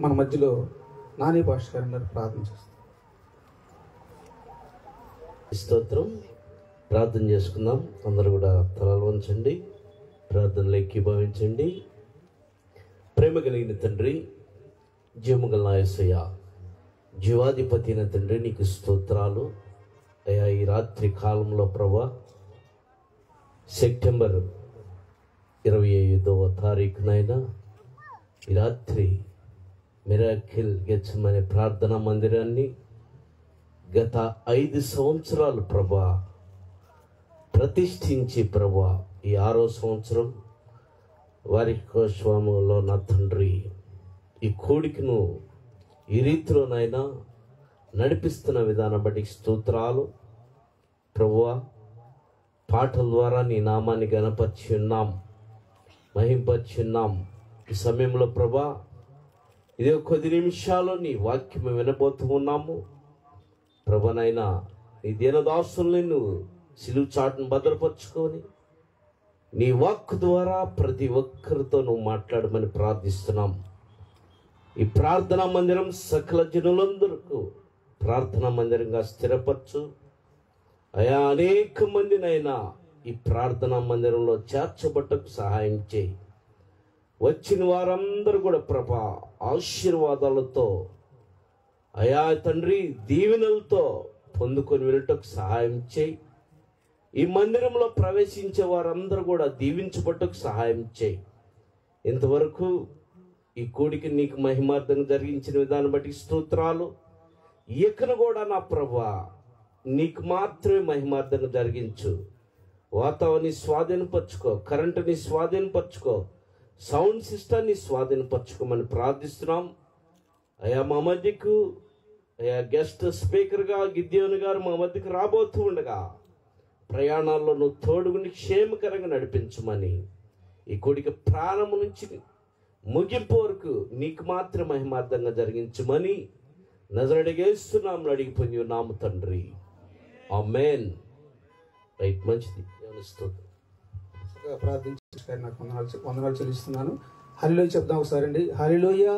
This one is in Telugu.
మన మధ్యలో నాని పాస్టర్ గారు ఉన్నారు, ప్రార్థన చేస్తారు. స్తోత్రం. ప్రార్థన చేసుకుందాం. అందరూ కూడా తలలు వంచండి, ప్రార్థనలో ఏకీభవించండి. ప్రేమ కలిగిన తండ్రి, జీవము గల యేసయ్య, జీవాధిపతి అయిన తండ్రి, నీకు స్తోత్రాలు అయ్యా. ఈ రాత్రి కాలంలో ప్రభా, సెప్టెంబర్ 25వ తారీఖునైనా ఈ రాత్రి మిరాకిల్ గెత్సెమనే ప్రార్థనా మందిరాన్ని గత 5 సంవత్సరాలు ప్రభా ప్రతిష్ఠించి ప్రభా, ఈ 6వ సంవత్సరం వారి కోస్వాములో నా తండ్రి ఈ కోడికను ఈ రీతిలోనైనా నడిపిస్తున్న విధానం బట్టి స్తోత్రాలు ప్రభువా. పాటల ద్వారా నీ నామాన్ని గణపరిచి ఉన్నాం, మహింపరిచి ఉన్నాం. ఈ సమయంలో ప్రభా, ఇదే కొద్ది నిమిషాల్లో నీ వాక్యం వినబోతూ ఉన్నాము ప్రభనైనా. నీ దీనదాసుల్ని నువ్వు సిలువ చాటును భద్రపరుచుకొని నీ వాక్కు ద్వారా ప్రతి ఒక్కరితో నువ్వు మాట్లాడమని ప్రార్థిస్తున్నాం. ఈ ప్రార్థనా మందిరం సకల జనులందరికీ ప్రార్థనా మందిరంగా స్థిరపరచు అయా. అనేక మందినైనా ఈ ప్రార్థనా మందిరంలో చేర్చబట్టకు సహాయం చేయి. వచ్చిన వారందరూ కూడా ప్రభా ఆశీర్వాదాలతో అయా తండ్రి దీవెనలతో పొందుకొని వెళ్ళటకు సహాయం చేయి. ఈ మందిరంలో ప్రవేశించే వారందరూ కూడా దీవించబట్టకు సహాయం చేయి. ఇంతవరకు ఈ కూడికి నీకు మహిమార్థంగా జరిగించిన విధానం బట్టి స్తోత్రాలు. ఇకను కూడా నా ప్రభా నీకు మాత్రమే మహిమార్థంగా జరిగించు. వాతావరణాన్ని స్వాధీనపరచుకో, కరెంటుని స్వాధీనపరచుకో, సౌండ్ సిస్టమ్ని స్వాధీనపరచుకోమని ప్రార్థిస్తున్నాం అయా. మా మధ్యకు అయా గెస్ట్ స్పీకర్గా గిద్యోని గారు మా మధ్యకు రాబోతూ ఉండగా ప్రయాణాల్లో నువ్వు తోడుగుని క్షేమకరంగా నడిపించమని, ఈ కొడుకు ప్రారంభం నుంచి ముగింపు వరకు నీకు మాత్రం మహిమార్థంగా జరిగించమని నజరేయుడైన యేసునామములో అడిగి పొంది ఉన్నాము తండ్రి, ఆమేన్. రైట్, మంచిది. ప్రార్థించి నాకు వందనాలు చెల్లిస్తున్నాను. హల్లెలూయా చెప్దాం ఒకసారి అండి. హల్లెలూయా.